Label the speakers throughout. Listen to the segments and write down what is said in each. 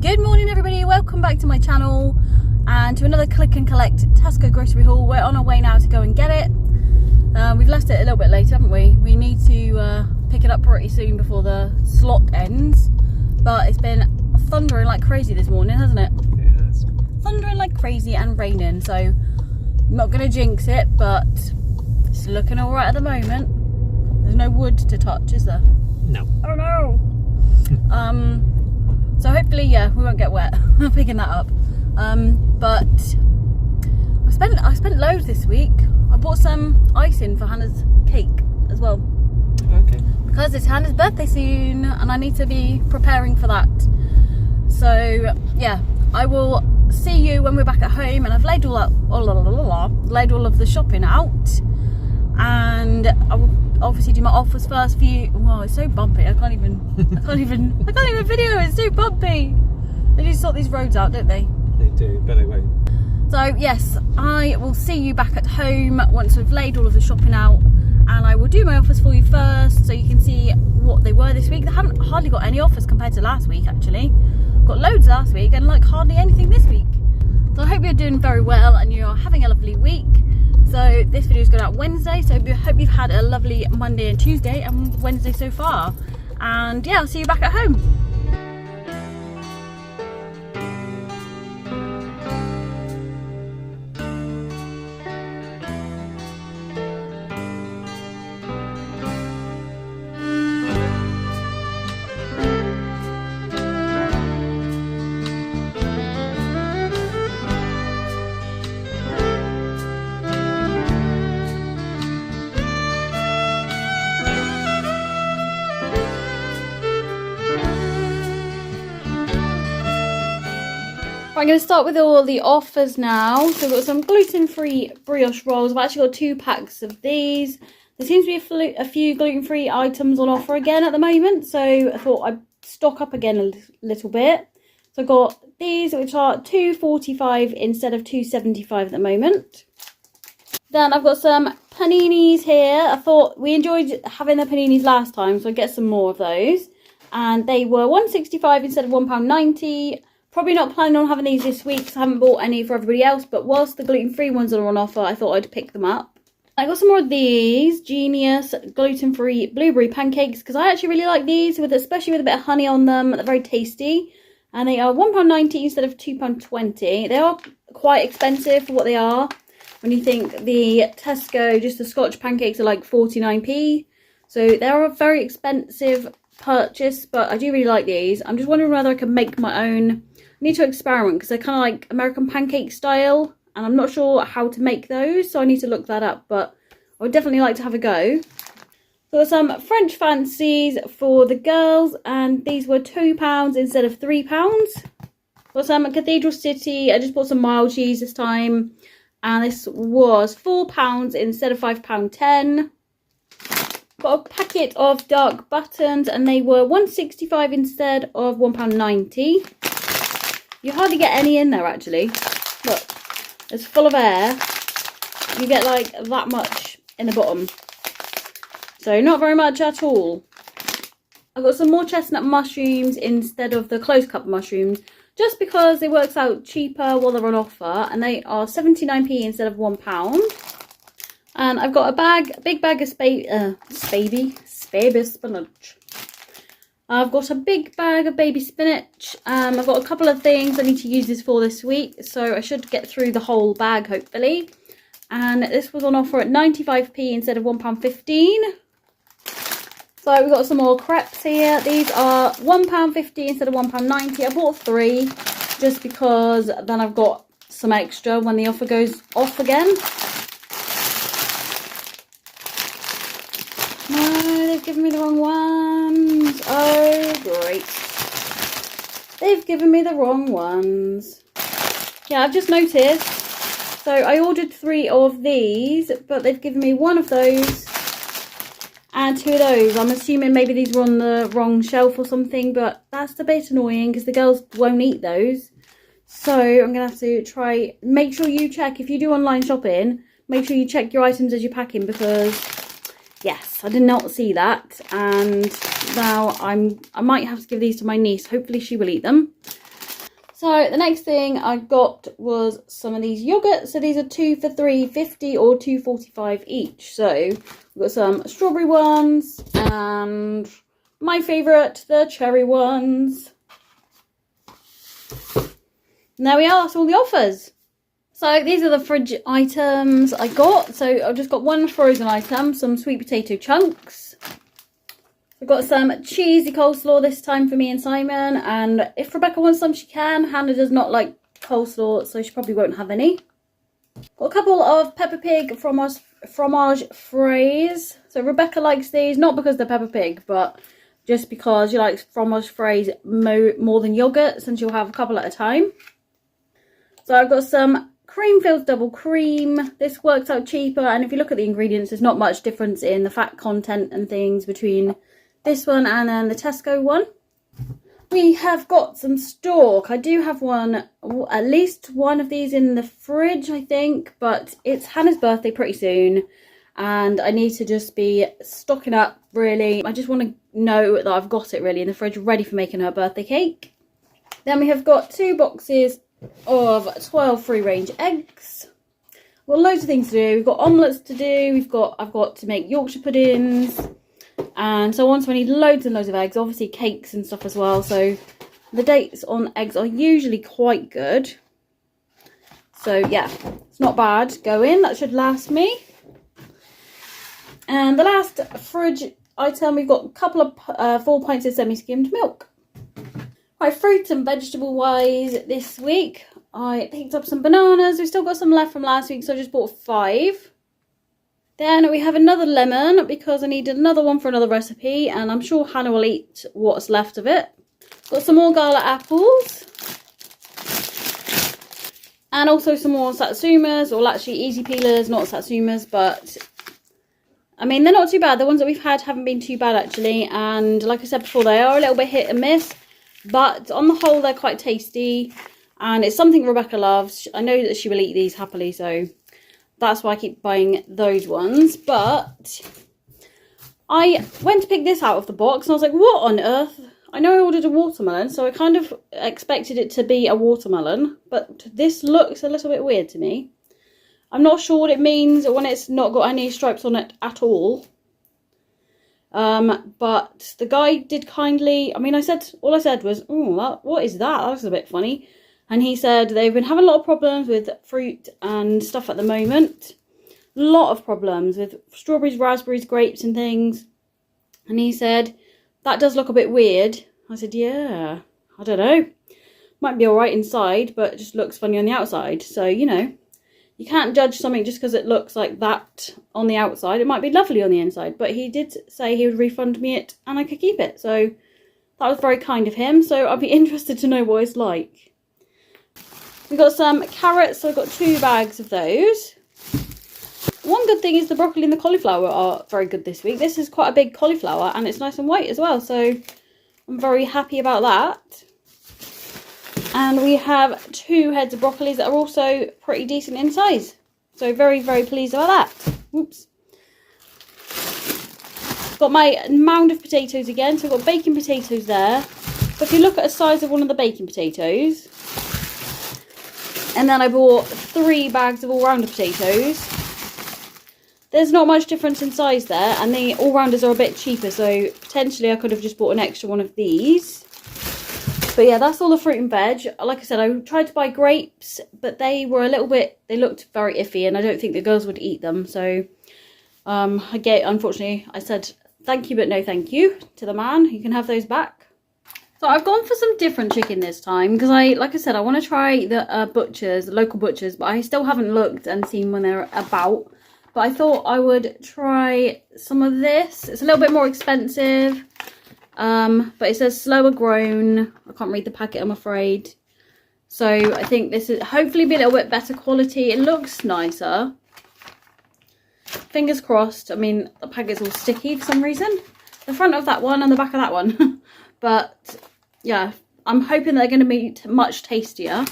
Speaker 1: Good morning everybody, welcome back to my channel and to another click and collect Tesco grocery haul. We're on our way now to go and get it. We've left it a little bit late, haven't we? We need to pick it up pretty soon before the slot ends, but it's been thundering like crazy this morning, hasn't it?
Speaker 2: It has.
Speaker 1: Thundering like crazy and raining, so I'm not going to jinx it, but it's looking alright at the moment. There's no wood to touch, is there?
Speaker 2: No.
Speaker 1: Oh no! So hopefully, yeah, we won't get wet picking that up. But I spent loads this week. I bought some icing for Hannah's cake as well.
Speaker 2: Okay.
Speaker 1: Because it's Hannah's birthday soon and I need to be preparing for that. So yeah, I will see you when we're back at home, and I've laid all of the shopping out, and I will obviously do my offers first for you. Wow, it's so bumpy. I can't even video. It's so bumpy. They do sort these roads out, don't they?
Speaker 2: They do, but they won't.
Speaker 1: So yes, I will see you back at home once we've laid all of the shopping out, and I will do my offers for you first so you can see what they were this week. They haven't hardly got any offers compared to last week actually. Got loads last week and like hardly anything this week. So I hope you're doing very well and you're having a lovely week. So this video is going out Wednesday, so I hope you've had a lovely Monday and Tuesday and Wednesday so far. And yeah, I'll see you back at home. I'm going to start with all the offers now. So we've got some gluten-free brioche rolls. I've actually got 2 packs of these. There seems to be a few gluten-free items on offer again at the moment, so I thought I'd stock up again a little bit. So I've got these, which are $2.45 instead of $2.75 at the moment. Then I've got some paninis here. I thought we enjoyed having the paninis last time, so I'll get some more of those. And they were $1.65 instead of £1.90. Probably not planning on having these this week because I haven't bought any for everybody else, but whilst the gluten-free ones are on offer, I thought I'd pick them up. I got some more of these Genius gluten-free blueberry pancakes because I actually really like these, especially with a bit of honey on them. They're very tasty, and they are £1.90 instead of £2.20. They are quite expensive for what they are. When you think the Tesco, just the Scotch pancakes are like 49p, so they're a very expensive purchase, but I do really like these. I'm just wondering whether I can make my own. I need to experiment because they're kind of like American pancake style, and I'm not sure how to make those, so I need to look that up, but I would definitely like to have a go. So some French fancies for the girls, and these were £2 instead of £3. Got some Cathedral City. I just bought some mild cheese this time, and this was £4 instead of £5.10. Got a packet of dark buttons, and they were $1.65 instead of £1.90. You hardly get any in there actually. Look, it's full of air. You get like that much in the bottom. So not very much at all. I've got some more chestnut mushrooms instead of the close cup mushrooms, just because it works out cheaper while they're on offer, and they are 79p instead of £1. And I've got a big bag of baby spinach. I've got a big bag of baby spinach. I've got a couple of things I need to use this for this week, so I should get through the whole bag hopefully. And this was on offer at 95p instead of £1.15. So we've got some more crepes here. These are £1.50 instead of £1.90. I bought 3 just because then I've got some extra when the offer goes off again. No, they've given me the wrong ones. Oh, great. They've given me the wrong ones. Yeah, I've just noticed. So I ordered 3 of these, but they've given me 1 of those and 2 of those. I'm assuming maybe these were on the wrong shelf or something, but that's a bit annoying because the girls won't eat those. So I'm going to have to try, make sure you check, if you do online shopping, make sure you check your items as you're packing, because yes, I did not see that, and now I might have to give these to my niece. Hopefully she will eat them. So the next thing I got was some of these yogurts. So these are 2 for £3.50 or £2.45 each. So we've got some strawberry ones and my favourite, the cherry ones. And there we are, that's all the offers. So these are the fridge items I got. So I've just got one frozen item, some sweet potato chunks. I've got some cheesy coleslaw this time for me and Simon. And if Rebecca wants some, she can. Hannah does not like coleslaw, so she probably won't have any. Got a couple of Peppa Pig fromage fraise. So Rebecca likes these, not because they're Peppa Pig, but just because she likes fromage fraise more than yogurts, and she'll have a couple at a time. So I've got some Creamfields double cream. This works out cheaper, and if you look at the ingredients, there's not much difference in the fat content and things between this one and then the Tesco one. We have got some stork. I do have at least one of these in the fridge, I think, but it's Hannah's birthday pretty soon, and I need to just be stocking up, really. I just want to know that I've got it really in the fridge, ready for making her birthday cake. Then we have got 2 boxes of 12 free-range eggs. We've got loads of things to do. We've got omelettes to do. I've got to make Yorkshire puddings and so on. So I need loads and loads of eggs. Obviously cakes and stuff as well. So the dates on eggs are usually quite good. So yeah, it's not bad going. That should last me. And the last fridge item, we've got a couple of 4 pints of semi-skimmed milk. Right, fruit and vegetable wise this week, I picked up some bananas. We've still got some left from last week, so I just bought 5. Then we have another lemon because I needed another one for another recipe, and I'm sure Hannah will eat what's left of it. Got some more gala apples. And also some more satsumas, or actually easy peelers, not satsumas, but I mean, they're not too bad. The ones that we've had haven't been too bad actually, and like I said before, they are a little bit hit and miss. But on the whole, they're quite tasty, and it's something Rebecca loves. I know that she will eat these happily, so that's why I keep buying those ones. But I went to pick this out of the box, and I was like, what on earth? I know I ordered a watermelon, so I kind of expected it to be a watermelon, but this looks a little bit weird to me. I'm not sure what it means when it's not got any stripes on it at all. But the guy did kindly, I mean, all I said was, oh, what is that? That was a bit funny. And he said they've been having a lot of problems with fruit and stuff at the moment. A lot of problems with strawberries, raspberries, grapes and things. And he said, that does look a bit weird. I said, yeah, I don't know. Might be alright inside, but it just looks funny on the outside. So, you know, you can't judge something just because it looks like that on the outside. It might be lovely on the inside, but he did say he would refund me it and I could keep it. So that was very kind of him. So I'll be interested to know what it's like. We've got some carrots, so I've got 2 bags of those. One good thing is the broccoli and the cauliflower are very good this week. This is quite a big cauliflower and it's nice and white as well. So I'm very happy about that. And we have 2 heads of broccoli that are also pretty decent in size. So very, very pleased about that. Oops. Got my mound of potatoes again. So I've got baking potatoes there. But if you look at the size of one of the baking potatoes. And then I bought 3 bags of all-rounder potatoes. There's not much difference in size there. And the all-rounders are a bit cheaper. So potentially I could have just bought an extra one of these. But yeah, that's all the fruit and veg. Like I said, I tried to buy grapes, but they looked very iffy, and I don't think the girls would eat them. So, unfortunately, I said thank you, but no thank you to the man. You can have those back. So I've gone for some different chicken this time, because like I said, I want to try the the local butchers, but I still haven't looked and seen when they're about. But I thought I would try some of this. It's a little bit more expensive. But it says slower grown. I can't read the packet, I'm afraid. So I think this is hopefully be a little bit better quality. It looks nicer. Fingers crossed. I mean, the packet's all sticky for some reason. The front of that one and the back of that one. But yeah, I'm hoping they're going to be much tastier.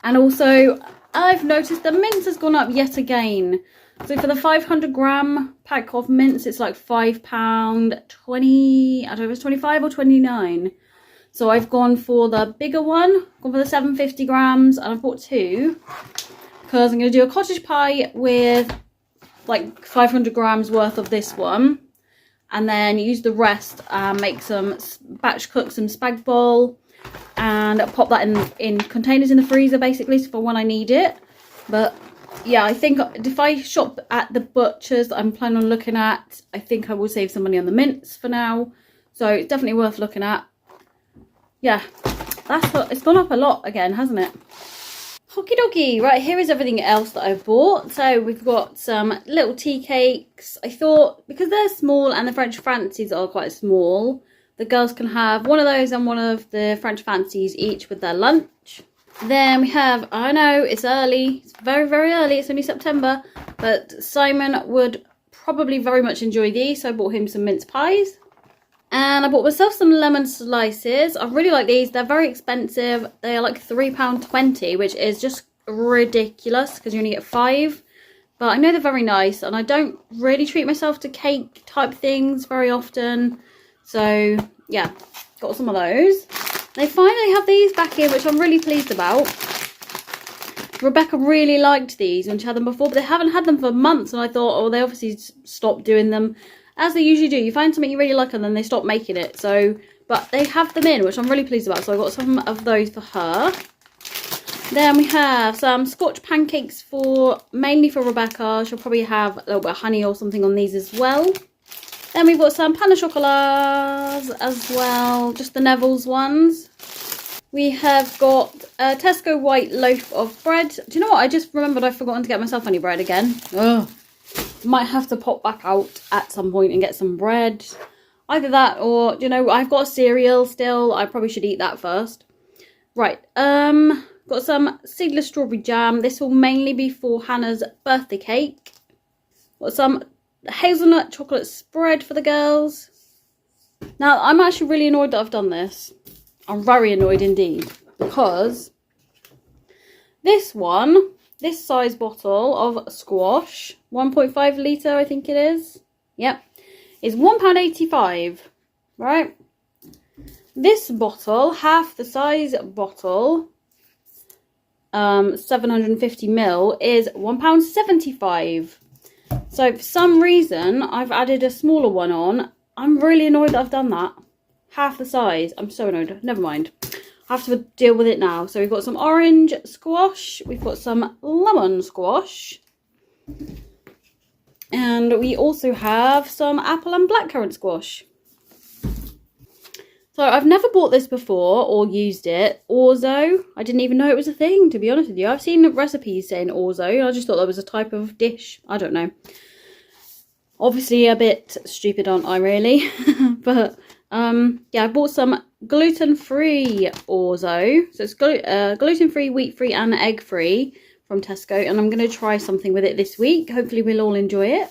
Speaker 1: And also, I've noticed the mince has gone up yet again. So for the 500-gram pack of mince, it's like £5.20. I don't know if it's 25 or 29. So I've gone for the bigger one, gone for the 750 grams, and I've bought 2 because I'm going to do a cottage pie with like 500 grams worth of this one, and then use the rest and make some batch cook some spag bol and pop that in containers in the freezer basically, so for when I need it. But yeah, I think if I shop at the butchers that I'm planning on looking at, I think I will save some money on the mince for now. So it's definitely worth looking at. Yeah, it's gone up a lot again, hasn't it? Okie dokie. Right, here is everything else that I've bought. So we've got some little tea cakes. I thought because they're small and the French fancies are quite small, the girls can have one of those and one of the French fancies each with their lunch. Then we have, I know it's early, it's very, very early, it's only September, but Simon would probably very much enjoy these, so I bought him some mince pies. And I bought myself some lemon slices. I really like these, they're very expensive, they are like £3.20, which is just ridiculous because you only get 5. But I know they're very nice, and I don't really treat myself to cake type things very often. So yeah, got some of those. They finally have these back in, which I'm really pleased about. Rebecca really liked these when she had them before, but they haven't had them for months, and I thought, oh, they obviously stopped doing them, as they usually do. You find something you really like and then they stop making it. So, but they have them in, which I'm really pleased about. So I got some of those for her. Then we have some Scotch pancakes mainly for Rebecca. She'll probably have a little bit of honey or something on these as well. Then we've got some pain au chocolats as well, just the Neville's ones. We have got a Tesco white loaf of bread. Do you know what? I just remembered I've forgotten to get myself any bread again. Ugh. Might have to pop back out at some point and get some bread. Either that or, you know, I've got a cereal still. I probably should eat that first. Right. Got some seedless strawberry jam. This will mainly be for Hannah's birthday cake. Got some hazelnut chocolate spread for the girls. Now, I'm actually really annoyed that I've done this. I'm very annoyed indeed, because this size bottle of squash, 1.5 litre I think it is, yep, is £1.85, right? This bottle, half the size bottle, 750ml, is £1.75. So for some reason, I've added a smaller one on. I'm really annoyed that I've done that. Half the size. I'm so annoyed. Never mind. I have to deal with it now. So we've got some orange squash. We've got some lemon squash. And we also have some apple and blackcurrant squash. So I've never bought this before or used it. Orzo. I didn't even know it was a thing, to be honest with you. I've seen recipes saying orzo. I just thought that was a type of dish. I don't know. Obviously a bit stupid, aren't I, really? But yeah, I bought some gluten-free orzo. So it's gluten-free, wheat-free and egg-free from Tesco. And I'm going to try something with it this week. Hopefully we'll all enjoy it.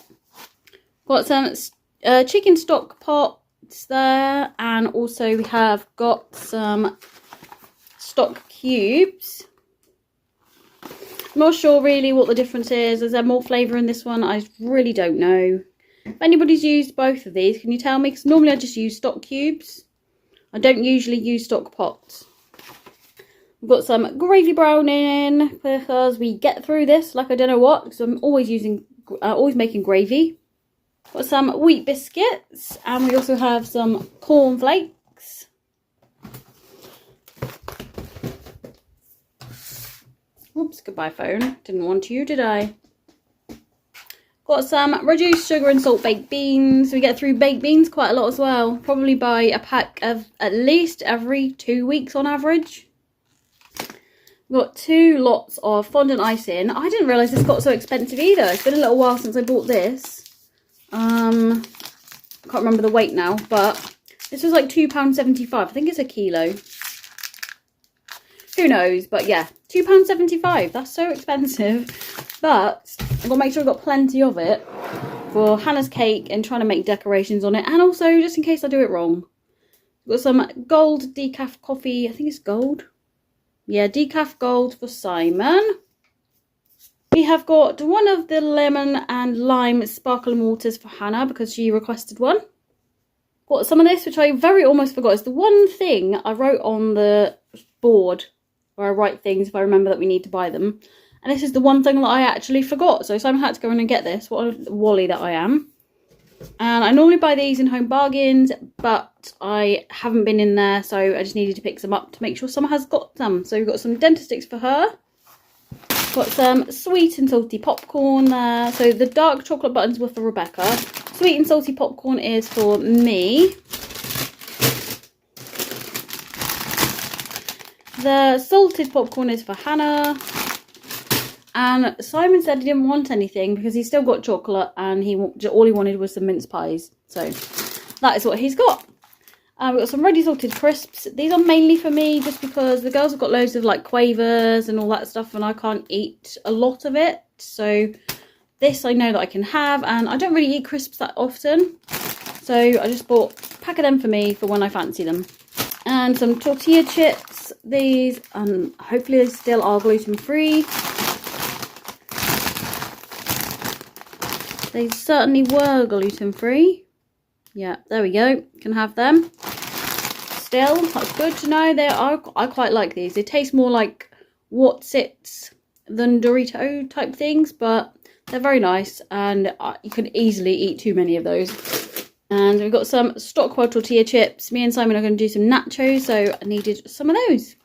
Speaker 1: Got some chicken stock pots there. And also we have got some stock cubes. I'm not sure really what the difference is. Is there more flavour in this one? I really don't know. If anybody's used both of these, can you tell me? Because normally I just use stock cubes. I don't usually use stock pots. We've got some gravy brown in because we get through this like I don't know what. Because I'm always making gravy. Got some wheat biscuits, and we also have some corn flakes. Oops, goodbye phone. Didn't want you, did I? Got some reduced sugar and salt baked beans. We get through baked beans quite a lot as well. Probably buy a pack of at least every 2 weeks on average. We've got 2 lots of fondant icing. I didn't realise this got so expensive either. It's been a little while since I bought this. I can't remember the weight now, but this was like £2.75. I think it's a kilo. Who knows, but yeah, £2.75. That's so expensive. But I've got to make sure I've got plenty of it for Hannah's cake and trying to make decorations on it. And also, just in case I do it wrong. We've got some gold decaf coffee. I think it's gold. Yeah, decaf gold for Simon. We have got one of the lemon and lime sparkling waters for Hannah because she requested one. Got some of this, which I very almost forgot. It's the one thing I wrote on the board where I write things if I remember that we need to buy them. And this is the one thing that I actually forgot. So Simon had to go in and get this. What a wally that I am. And I normally buy these in Home Bargains, but I haven't been in there, so I just needed to pick some up to make sure Summer has got some. So we've got some dental sticks for her. Got some sweet and salty popcorn there. So the dark chocolate buttons were for Rebecca. Sweet and salty popcorn is for me. The salted popcorn is for Hannah. And Simon said he didn't want anything because he's still got chocolate and all he wanted was some mince pies. So that is what he's got. We've got some ready salted crisps. These are mainly for me just because the girls have got loads of like quavers and all that stuff and I can't eat a lot of it. So this I know that I can have, and I don't really eat crisps that often. So I just bought a pack of them for me for when I fancy them. And some tortilla chips. These hopefully they still are gluten free. They certainly were gluten-free. Yeah, there we go. Can have them. Still, that's good to know. I quite like these. They taste more like What's-Its than Dorito type things, but they're very nice, and you can easily eat too many of those. And we've got some Stockwell tortilla chips. Me and Simon are going to do some nachos, so I needed some of those.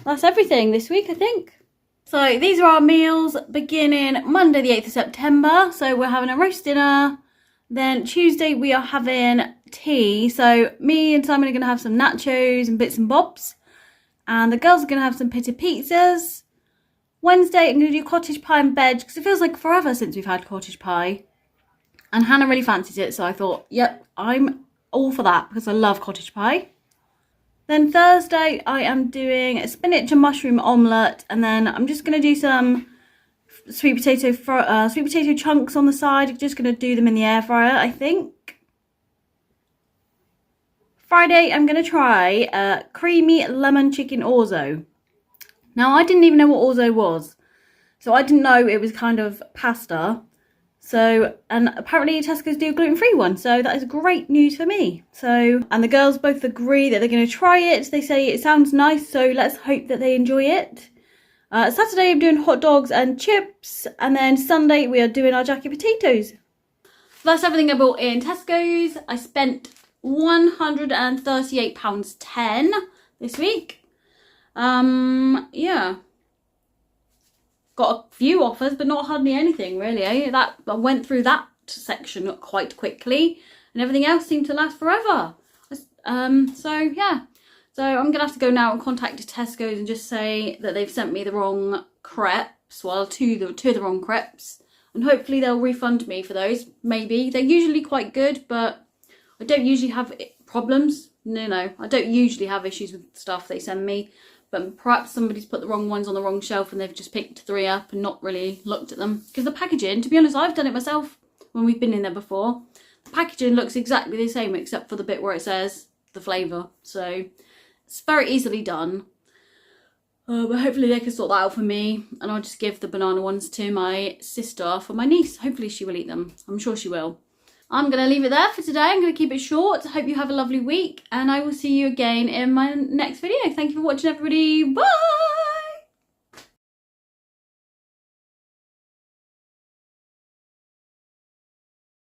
Speaker 1: That's everything this week, I think. So these are our meals beginning Monday the 8th of September. So we're having a roast dinner. Then Tuesday we are having tea. So me and Simon are going to have some nachos and bits and bobs. And the girls are going to have some pitted pizzas. Wednesday I'm going to do cottage pie and veg because it feels like forever since we've had cottage pie. And Hannah really fancies it. So I thought, yep, I'm all for that because I love cottage pie. Then Thursday, I am doing a spinach and mushroom omelette, and then I'm just going to do some sweet potato chunks on the side. I'm just going to do them in the air fryer, I think. Friday, I'm going to try creamy lemon chicken orzo. Now, I didn't even know what orzo was, so I didn't know it was kind of pasta. So, and apparently Tesco's do a gluten-free one, so that is great news for me. So, and the girls both agree that they're going to try it. They say it sounds nice, so let's hope that they enjoy it. Saturday I'm doing hot dogs and chips, and then Sunday we are doing our jacket potatoes. That's everything I bought in Tesco's. I spent £138.10 this week. Yeah. Got a few offers, but not hardly anything really. I went through that section quite quickly, and everything else seemed to last forever. So yeah, so I'm gonna have to go now and contact Tesco's and just say that they've sent me the wrong crepes, well, two of the wrong crepes, and hopefully they'll refund me for those. Maybe they're usually quite good, but I don't usually have problems. No, I don't usually have issues with stuff they send me. But perhaps somebody's put the wrong ones on the wrong shelf and they've just picked 3 up and not really looked at them. Because the packaging, to be honest, I've done it myself when we've been in there before. The packaging looks exactly the same except for the bit where it says the flavour. So it's very easily done. But hopefully they can sort that out for me. And I'll just give the banana ones to my sister for my niece. Hopefully she will eat them. I'm sure she will. I'm going to leave it there for today. I'm going to keep it short. I hope you have a lovely week, and I will see you again in my next video. Thank you for watching, everybody. Bye!